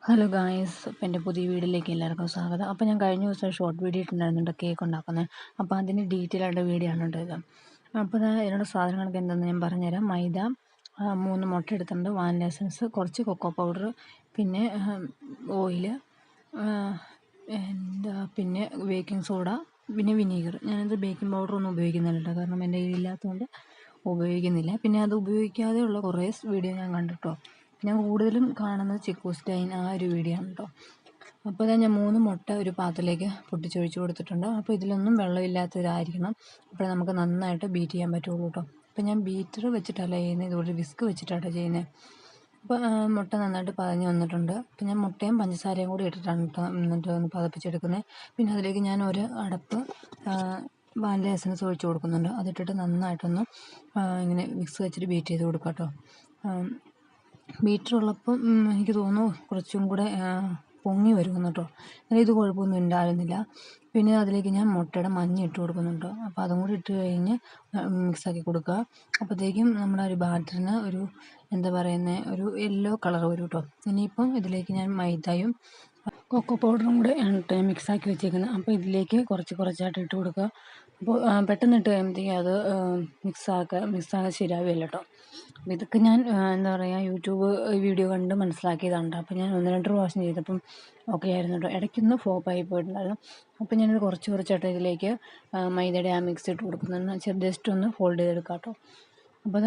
Hello guys, അപ്പോൾ എൻ്റെ പുതിയ വീഡിയോയിലേക്ക് എല്ലാവർക്കും സ്വാഗതം. അപ്പോൾ ഞാൻ കഴിഞ്ഞ ദിവസം ഷോർട്ട് വീഡിയോ ഇട്ടുണ്ടായിരുന്നുണ്ട് കേക്ക് ഉണ്ടാക്കുന്നത്. അപ്പോൾ അതിൻ്റെ ഡീറ്റെയിൽ ആയിട്ട് വീഡിയോ ആണ് ഇത്. അപ്പോൾ ഇതിനുള്ള സാധനങ്ങളൊക്കെ എന്തെന്ന് ഞാൻ പറഞ്ഞുതരാം. മൈദ 3 മുട്ട എടുത്തിട്ടുണ്ട്, വാനില എസൻസ്, കുറച്ച് കൊക്കോ പൗഡർ, പിന്നെ ഓയില്, പിന്നെ ബേക്കിംഗ് സോഡ, പിന്നെ വിനീഗർ. ഞാനത് ബേക്കിംഗ് പൗഡർ ഒന്നും ഉപയോഗിക്കുന്നില്ല കാരണം എൻ്റെ കയ്യിലില്ലാത്തതുകൊണ്ട് ഉപയോഗിക്കുന്നില്ല. പിന്നെ അത് ഉപയോഗിക്കാതെയുള്ള കുറേ വീഡിയോ ഞാൻ കണ്ടിട്ടോ. ഞാൻ കൂടുതലും കാണുന്നത് ചിക്കൂസ്റ്റൈൻ ആ ഒരു വീഡിയോ ആണ് കേട്ടോ. അപ്പോൾ ഞാൻ 3 മുട്ട ഒരു പാത്രത്തിലേക്ക് പൊട്ടിച്ചൊഴിച്ച് കൊടുത്തിട്ടുണ്ട്. അപ്പോൾ ഇതിലൊന്നും വെള്ളമില്ലാത്തതായിരിക്കണം. അപ്പോൾ നമുക്ക് നന്നായിട്ട് ബീറ്റ് ചെയ്യാൻ പറ്റുള്ളൂ കേട്ടോ. അപ്പോൾ ഞാൻ ബീറ്റർ വെച്ചിട്ടല്ല ചെയ്യുന്നത്, ഇതുപോലെ വിസ്ക് വെച്ചിട്ടാണ് ചെയ്യുന്നത്. അപ്പോൾ മുട്ട നന്നായിട്ട് പതഞ്ഞ് വന്നിട്ടുണ്ട്. അപ്പോൾ ഞാൻ മുട്ടയും പഞ്ചസാരയും കൂടി ഇട്ടിട്ടാണ് കേട്ടോ എന്നിട്ട് ഒന്ന് പതപ്പിച്ചെടുക്കുന്നത്. പിന്നെ അതിലേക്ക് ഞാൻ ഒരു അടപ്പ് വാനില എസൻസ് ഒഴിച്ച് കൊടുക്കുന്നുണ്ട്. അതിട്ടിട്ട് നന്നായിട്ടൊന്ന് ഇങ്ങനെ വിക്സ് വെച്ചിട്ട് ബീറ്റ് ചെയ്ത് കൊടുക്കാം കേട്ടോ. ബീറ്റർ ഉള്ളപ്പം എനിക്ക് തോന്നുന്നു കുറച്ചും കൂടെ പൊങ്ങി വരുമെന്ന് കേട്ടോ. ഇത് കുഴപ്പമൊന്നും ഉണ്ടായിരുന്നില്ല. പിന്നെ അതിലേക്ക് ഞാൻ മുട്ടയുടെ മഞ്ഞ ഇട്ട് കൊടുക്കുന്നുണ്ട്. അപ്പോൾ അതും കൂടി ഇട്ട് കഴിഞ്ഞ് മിക്സാക്കി കൊടുക്കുക. അപ്പോഴത്തേക്കും നമ്മുടെ ഒരു ബാറ്ററിന് ഒരു ഒരു യെല്ലോ കളർ വരും കേട്ടോ. ഇനിയിപ്പം ഇതിലേക്ക് ഞാൻ മൈദയും കൊക്കോ പൗഡറും കൂടെ ആണ് മിക്സാക്കി വെച്ചേക്കുന്നത്. അപ്പോൾ ഇതിലേക്ക് കുറച്ചായിട്ട് ഇട്ട് കൊടുക്കുക. അപ്പോൾ പെട്ടെന്ന് ഇട്ട് കഴിയുമ്പോഴത്തേക്കും അത് മിക്സാകാൻ ശരിയാവില്ല കേട്ടോ. അപ്പോൾ ഇതൊക്കെ ഞാൻ യൂട്യൂബ് വീഡിയോ കണ്ട് മനസ്സിലാക്കിയതാണ്. അപ്പോൾ ഞാൻ 1-2 പ്രാവശ്യം ചെയ്തപ്പം ഓക്കെ ആയിരുന്നു കേട്ടോ. ഇടയ്ക്കൊന്ന് ഫ്ലോപ്പായി പോയിട്ടുണ്ടായിരുന്നു. അപ്പോൾ ഞാനത് കുറച്ചായിട്ട് ഇതിലേക്ക് മൈദയുടെ ആ മിക്സ് ഇട്ട് കൊടുക്കുന്നുണ്ട്. ജസ്റ്റ് ഒന്ന് ഫോൾഡ് ചെയ്തെടുക്കാം കേട്ടോ. അപ്പോൾ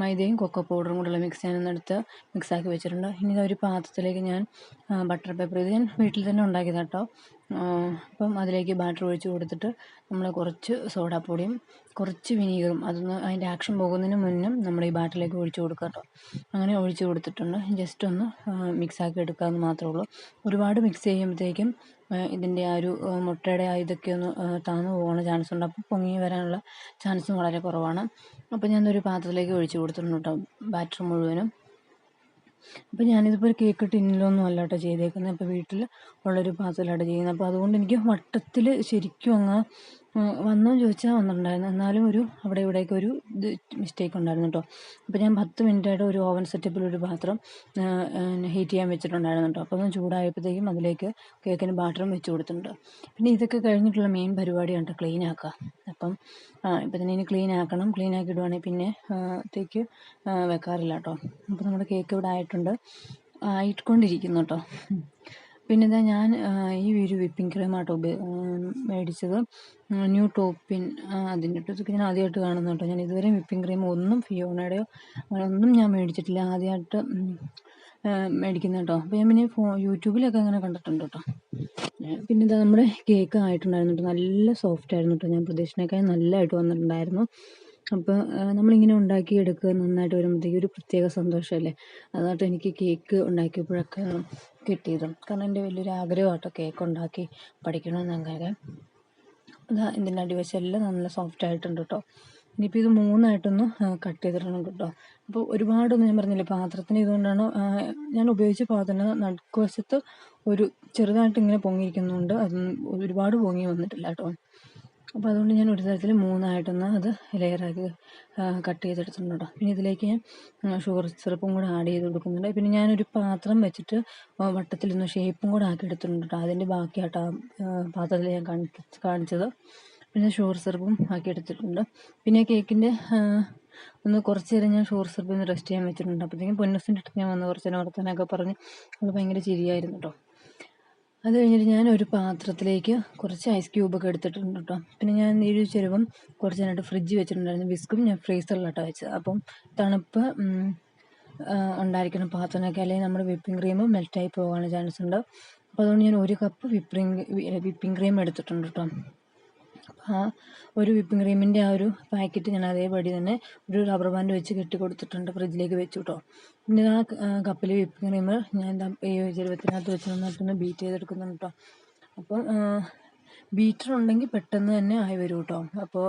മൈദയും കൊക്കോ പൗഡറും കൂടെയുള്ള മിക്സ് ഞാനൊന്നെടുത്ത് മിക്സാക്കി വെച്ചിട്ടുണ്ട്. ഇനി ഒരു പാത്രത്തിലേക്ക് ഞാൻ ബട്ടർ പേപ്പർ, ഇത് ഞാൻ വീട്ടിൽ തന്നെ ഉണ്ടാക്കിയതാണ് കേട്ടോ. അപ്പം അതിലേക്ക് ബാറ്റർ ഒഴിച്ച് കൊടുത്തിട്ട് നമ്മൾ കുറച്ച് സോഡാപ്പൊടിയും കുറച്ച് വിനീഗറും അതിൻ്റെ ആക്ഷൻ പോകുന്നതിന് മുന്നും നമ്മൾ ഈ ബാറ്ററിലേക്ക് ഒഴിച്ച് കൊടുക്കുക കേട്ടോ. അങ്ങനെ ഒഴിച്ച് കൊടുത്തിട്ടുണ്ട്. ജസ്റ്റ് ഒന്ന് മിക്സാക്കി എടുക്കാമെന്ന് മാത്രമേ ഉള്ളൂ. ഒരുപാട് മിക്സ് ചെയ്യുമ്പോഴത്തേക്കും ഇതിൻ്റെ ആ ഒരു മുട്ടയുടെ ഇതൊക്കെ ഒന്ന് താന്നു പോകാനുള്ള ചാൻസ് ഉണ്ട്. അപ്പോൾ പൊങ്ങി വരാനുള്ള ചാൻസും വളരെ കുറവാണ്. അപ്പോൾ ഞാനൊരു പാത്രത്തിലേക്ക് ഒഴിച്ച് കൊടുത്തിട്ടുണ്ട് കേട്ടോ ബാറ്റർ മുഴുവനും. അപ്പോൾ ഞാനിതിപ്പോൾ ഒരു കേക്ക് ടിന്നിലൊന്നും അല്ല കേട്ടോ ചെയ്തേക്കുന്നത്. അപ്പോൾ വീട്ടിൽ ഉള്ളൊരു പാത്രത്തിലാണ് ചെയ്യുന്നത്. അപ്പോൾ അതുകൊണ്ട് എനിക്ക് വട്ടത്തിൽ ശരിക്കും അങ്ങ് വന്നോന്ന് ചോദിച്ചാൽ വന്നിട്ടുണ്ടായിരുന്നു. എന്നാലും അവിടെ ഇവിടെയൊക്കെ ഒരു മിസ്റ്റേക്ക് ഉണ്ടായിരുന്നു കേട്ടോ. അപ്പോൾ ഞാൻ 10 മിനിറ്റായിട്ട് ഒരു ഓവൻ സെറ്റപ്പിൽ ഒരു പാത്രം ഹീറ്റ് ചെയ്യാൻ വെച്ചിട്ടുണ്ടായിരുന്നു കേട്ടോ. അപ്പോൾ ഒന്ന് ചൂടായപ്പോഴത്തേക്കും അതിലേക്ക് കേക്കിന് ബാറ്ററും വെച്ച് കൊടുത്തിട്ടുണ്ട്. പിന്നെ ഇതൊക്കെ കഴിഞ്ഞിട്ടുള്ള മെയിൻ പരിപാടിയാണ് കേട്ടോ ക്ലീൻ ആക്കുക. അപ്പം ഇപ്പം തന്നെ ഇനി ക്ലീൻ ആക്കണം. ക്ലീൻ ആക്കി ഇടുവാണെങ്കിൽ പിന്നെ ത്തേക്ക് വെക്കാറില്ല കേട്ടോ. അപ്പോൾ നമ്മുടെ കേക്ക് ഇവിടെ ആയിക്കൊണ്ടിരിക്കുന്നു കേട്ടോ. പിന്നെ ഞാൻ ഈ ഒരു വിപ്പിംഗ് ക്രീമാട്ടോ മേടിച്ചത്. ന്യൂ ടോപ്പിൻ അതിൻ്റെ ഇതൊക്കെ ഞാൻ ആദ്യമായിട്ട് കാണുന്നു കേട്ടോ. ഞാൻ ഇതുവരെ വിപ്പിംഗ് ക്രീം ഒന്നും ഫിയോണയുടെയോ അങ്ങനെ ഒന്നും ഞാൻ മേടിച്ചിട്ടില്ല. ആദ്യമായിട്ട് മേടിക്കുന്നത് കേട്ടോ. അപ്പോൾ ഞാൻ പിന്നെ യൂട്യൂബിലൊക്കെ അങ്ങനെ കണ്ടിട്ടുണ്ട് കേട്ടോ. പിന്നെ നമ്മുടെ കേക്ക് ആയിട്ടുണ്ടായിരുന്നു കേട്ടോ. നല്ല സോഫ്റ്റ് ആയിരുന്നു കേട്ടോ. ഞാൻ പ്രതീക്ഷിച്ചതിനേക്കാൾ നല്ലതായിട്ട് വന്നിട്ടുണ്ടായിരുന്നു. അപ്പോൾ നമ്മളിങ്ങനെ ഉണ്ടാക്കിയെടുക്കുക നന്നായിട്ട് വരുമ്പോഴത്തേക്കും ഒരു പ്രത്യേക സന്തോഷമല്ലേ. അതായിട്ട് എനിക്ക് കേക്ക് ഉണ്ടാക്കിയപ്പോഴൊക്കെ കിട്ടിയത്. കാരണം എൻ്റെ വലിയൊരു ആഗ്രഹമാട്ടോ കേക്ക് ഉണ്ടാക്കി പഠിക്കണമെന്നങ്ങനെ. ഇതിൻ്റെ അടിവശമെല്ലാം നല്ല സോഫ്റ്റ് ആയിട്ടുണ്ട് കേട്ടോ. ഇനിയിപ്പോൾ ഇത് 3ആയിട്ടൊന്ന് കട്ട് ചെയ്തിടണം കേട്ടോ. അപ്പോൾ ഒരുപാടൊന്നും ഞാൻ പറഞ്ഞില്ലേ പാത്രത്തിന് ഇതുകൊണ്ടാണ് ഞാൻ ഉപയോഗിച്ച പാത്രത്തിന് നടുക്കുവശത്ത് ഒരു ചെറുതായിട്ട് ഇങ്ങനെ പൊങ്ങിയിരിക്കുന്നുണ്ട്. ഒരുപാട് പൊങ്ങി വന്നിട്ടില്ല കേട്ടോ. അപ്പോൾ അതുകൊണ്ട് ഞാൻ ഒരു തരത്തിൽ 3ആയിട്ടൊന്ന് അത് ലെയറാക്കി കട്ട് ചെയ്തെടുത്തിട്ടുണ്ട് കേട്ടോ. പിന്നെ ഇതിലേക്ക് ഞാൻ ഷുഗർ സിറപ്പും കൂടെ ആഡ് ചെയ്ത് കൊടുക്കുന്നുണ്ട്. പിന്നെ ഞാനൊരു പാത്രം വെച്ചിട്ട് വട്ടത്തിലൊന്ന് ഷേപ്പും കൂടെ ആക്കി എടുത്തിട്ടുണ്ട് കേട്ടോ. അതിൻ്റെ ബാക്കിയാട്ടോ പാത്രത്തിൽ ഞാൻ കാണിച്ചത്. പിന്നെ ഷുഗർ സിറപ്പും ആക്കി എടുത്തിട്ടുണ്ട്. പിന്നെ കേക്കിൻ്റെ ഒന്ന് കുറച്ച് നേരം ഞാൻ ഷുഗർ സിറപ്പിൽ നിന്ന് റെസ്റ്റ് ചെയ്യാൻ വെച്ചിട്ടുണ്ട്. അപ്പോഴത്തേക്കും പൊന്നൂസിൻ്റെ അടുത്ത് ഞാൻ വന്ന് കുറച്ച് നേരം വർത്താനമൊക്കെ പറഞ്ഞ് അത് ഭയങ്കര ചിരിയായിരുന്നു കേട്ടോ. അത് കഴിഞ്ഞിട്ട് ഞാൻ ഒരു പാത്രത്തിലേക്ക് കുറച്ച് ഐസ് ക്യൂബൊക്കെ എടുത്തിട്ടുണ്ട് കേട്ടോ. പിന്നെ ഞാൻ ഈ ഒരു ചെരുവം കുറച്ച് നേരമായിട്ട് ഫ്രിഡ്ജ് വെച്ചിട്ടുണ്ടായിരുന്നു. വിസ്കും ഞാൻ ഫ്രീസറിലാട്ടോ വെച്ചത്. അപ്പം തണുപ്പ് ഉണ്ടായിരിക്കണം പാത്രത്തിനൊക്കെ, അല്ലെങ്കിൽ നമ്മുടെ വിപ്പിംഗ് ക്രീം മെൽറ്റായി പോകാനുള്ള ചാൻസ് ഉണ്ട്. അപ്പോൾ അതുകൊണ്ട് ഞാൻ 1 കപ്പ് വിപ്പിംഗ് ക്രീം എടുത്തിട്ടുണ്ട് കേട്ടോ. ആ ഒരു വിപ്പിംഗ് ക്രീമിൻ്റെ ആ ഒരു പാക്കറ്റ് ഞാൻ അതേപടി തന്നെ ഒരു റബ്ബർ ബാൻഡ് വെച്ച് കെട്ടി കൊടുത്തിട്ടുണ്ട്, ഫ്രിഡ്ജിലേക്ക് വെച്ചു കേട്ടോ. പിന്നെ ആ കപ്പിൽ വിപ്പിംഗ് ക്രീം ഞാൻ ഈ ചെരുവത്തിനകത്ത് വെച്ച് നന്നായിട്ടൊന്ന് ബീറ്റ് ചെയ്തെടുക്കുന്നുണ്ട് കേട്ടോ. അപ്പം ബീറ്റർ ഉണ്ടെങ്കിൽ പെട്ടെന്ന് തന്നെ ആയി വരും കേട്ടോ. അപ്പോൾ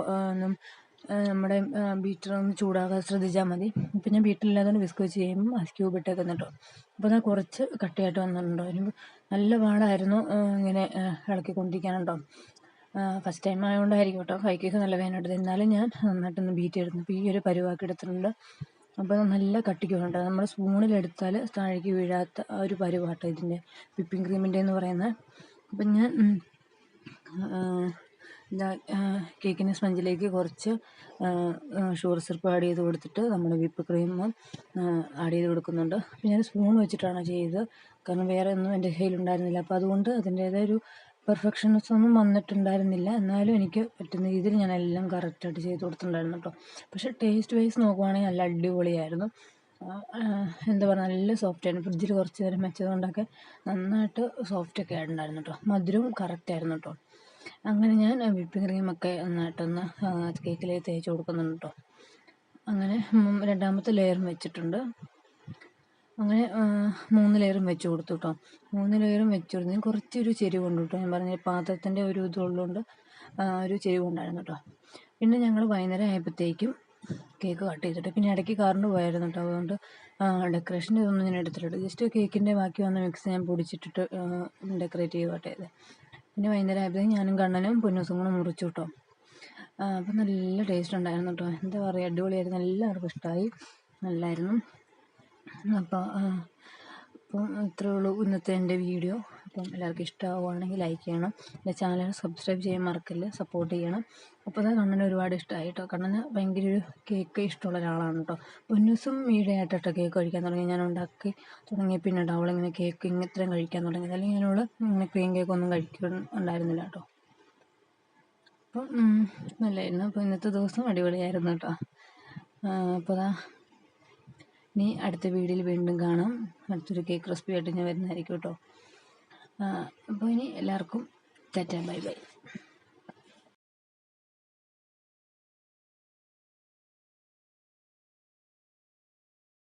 നമ്മുടെ ബീറ്റർ ഒന്ന് ചൂടാകാതെ ശ്രദ്ധിച്ചാൽ മതി. ഇപ്പം ഞാൻ വീട്ടിലില്ലാതെ വിസ്ക് വെച്ച് ചെയ്യുമ്പോൾ ഐസ് ക്യൂബ് ഇട്ടേക്കുന്നു കേട്ടോ. അപ്പോൾ ഞാൻ കുറച്ച് കട്ടിയായിട്ട് വന്നിട്ടുണ്ടോ. എനിക്ക് നല്ല പാടായിരുന്നു ഇങ്ങനെ ഇളക്കിക്കൊണ്ടിരിക്കാനുണ്ടോ. ഫസ്റ്റ് ടൈം ആയതുകൊണ്ടായിരിക്കും കേട്ടോ കൈക്കൊക്കെ നല്ല വേദന എടുത്തത്. എന്നാലും ഞാൻ നന്നായിട്ടൊന്ന് ബീറ്റ് ചെയ്തിരുന്നു. അപ്പോൾ ഈ ഒരു പരുവാക്കി എടുത്തിട്ടുണ്ട്. അപ്പോൾ നല്ല കട്ടിക്ക് വേണ്ട, നമ്മൾ സ്പൂണിലെടുത്താൽ താഴേക്ക് വീഴാത്ത ആ ഒരു പരുവാട്ടോ ഇതിൻ്റെ വിപ്പിംഗ് ക്രീമിൻ്റെ എന്ന് പറയുന്നത്. അപ്പം ഞാൻ കേക്കിൻ്റെ സ്പഞ്ചിലേക്ക് കുറച്ച് ഷുഗർ സിറപ്പ് ആഡ് ചെയ്ത് കൊടുത്തിട്ട് നമ്മൾ വിപ്പ് ക്രീം ആഡ് ചെയ്ത് കൊടുക്കുന്നുണ്ട്. അപ്പം ഞാൻ സ്പൂൺ വെച്ചിട്ടാണ് ചെയ്തത്, കാരണം വേറെ ഒന്നും എൻ്റെ കയ്യിലുണ്ടായിരുന്നില്ല. അപ്പോൾ അതുകൊണ്ട് അതിൻ്റേതായ ഒരു പെർഫെക്ഷൻസ് ഒന്നും വന്നിട്ടുണ്ടായിരുന്നില്ല. എന്നാലും എനിക്ക് പറ്റുന്ന രീതിയിൽ ഞാൻ എല്ലാം കറക്റ്റായിട്ട് ചെയ്ത് കൊടുത്തിട്ടുണ്ടായിരുന്നു കേട്ടോ. പക്ഷേ ടേസ്റ്റ് വൈസ് നോക്കുവാണെങ്കിൽ നല്ല അടിപൊളിയായിരുന്നു. എന്താ പറയുക, നല്ല സോഫ്റ്റായിരുന്നു. ഫ്രിഡ്ജിൽ കുറച്ച് നേരം വെച്ചതുകൊണ്ടൊക്കെ നന്നായിട്ട് സോഫ്റ്റൊക്കെ ആയിട്ടുണ്ടായിരുന്നു കേട്ടോ. മധുരവും കറക്റ്റായിരുന്നു കേട്ടോ. അങ്ങനെ ഞാൻ വിപ്പിംഗ് ക്രീമൊക്കെ നന്നായിട്ടൊന്ന് കേക്കിലേക്ക് തേച്ച് കൊടുക്കുന്നുണ്ട് കേട്ടോ. അങ്ങനെ രണ്ടാമത്തെ ലെയറും വെച്ചിട്ടുണ്ട്. അങ്ങനെ 3 ലെയറും വെച്ച് കൊടുത്തു കേട്ടോ. 3 ലെയറും വെച്ച് കൊടുത്തു. കുറച്ചൊരു ചെരിവുണ്ട് കേട്ടോ. ഞാൻ പറഞ്ഞ പാത്രത്തിൻ്റെ ഒരു ഇതുള്ളതുകൊണ്ട് ഒരു ചെരിവുണ്ടായിരുന്നു കേട്ടോ. പിന്നെ ഞങ്ങൾ വൈകുന്നേരം ആയപ്പോഴത്തേക്കും കേക്ക് കട്ട് ചെയ്തിട്ട്, പിന്നെ ഇടയ്ക്ക് കറണ്ട് പോയായിരുന്നു കേട്ടോ. അതുകൊണ്ട് ഡെക്കറേഷൻ്റെ ഇതൊന്നും ഞാൻ എടുത്തിട്ടുണ്ട്. ജസ്റ്റ് കേക്കിൻ്റെ ബാക്കി വന്ന മിക്സ് ഞാൻ പൊടിച്ചിട്ടിട്ട് ഡെക്കറേറ്റ് ചെയ്ത്. പിന്നെ വൈകുന്നേരം ആയപ്പോഴത്തേക്കും ഞാനും കണ്ണനും പൊന്നൂസും കൂടെ മുറിച്ചു കേട്ടോ. അപ്പം നല്ല ടേസ്റ്റ് ഉണ്ടായിരുന്നു കേട്ടോ. എന്താ പറയുക, അടിപൊളിയായിരുന്നു. എല്ലാവർക്കും ഇഷ്ടമായി, നല്ലായിരുന്നു. അപ്പം ഇത്രയേ ഉള്ളൂ ഇന്നത്തെ എൻ്റെ വീഡിയോ. അപ്പം എല്ലാവർക്കും ഇഷ്ടമാവുകയാണെങ്കിൽ ലൈക്ക് ചെയ്യണം, എൻ്റെ ചാനൽ സബ്സ്ക്രൈബ് ചെയ്യാൻ മറക്കല്ല, സപ്പോർട്ട് ചെയ്യണം. അപ്പോൾ അത് കണ്ണന് ഒരുപാട് ഇഷ്ടമായി കേട്ടോ. കണ്ണന് ഭയങ്കര ഒരു കേക്ക് ഇഷ്ടമുള്ള ഒരാളാണ് കേട്ടോ. പൊന്നൂസും ഈയിടെയായിട്ടോ കേക്ക് കഴിക്കാൻ തുടങ്ങി. ഞാൻ ഉണ്ടാക്കി തുടങ്ങിയ പിന്നെ അവളിങ്ങനെ കേക്ക് ഇത്രയും കഴിക്കാൻ തുടങ്ങിയത്. അല്ലെങ്കിൽ ഞാനവൾ ഇങ്ങനെ ക്രീം കേക്കൊന്നും കഴിക്കുന്നുണ്ടായിരുന്നില്ല കേട്ടോ. അപ്പം നല്ലായിരുന്നു. അപ്പോൾ ഇന്നത്തെ ദിവസം അടിപൊളിയായിരുന്നു കേട്ടോ. അപ്പോൾ ഇനി അടുത്ത വീഡിയോയിൽ വീണ്ടും കാണാം. അടുത്തൊരു കേക്ക് റെസിപ്പി ആയിട്ട് ഞാൻ വരുന്നതായിരിക്കും കേട്ടോ. അപ്പോൾ ഇനി എല്ലാവർക്കും ടാറ്റാ ബൈ ബൈ.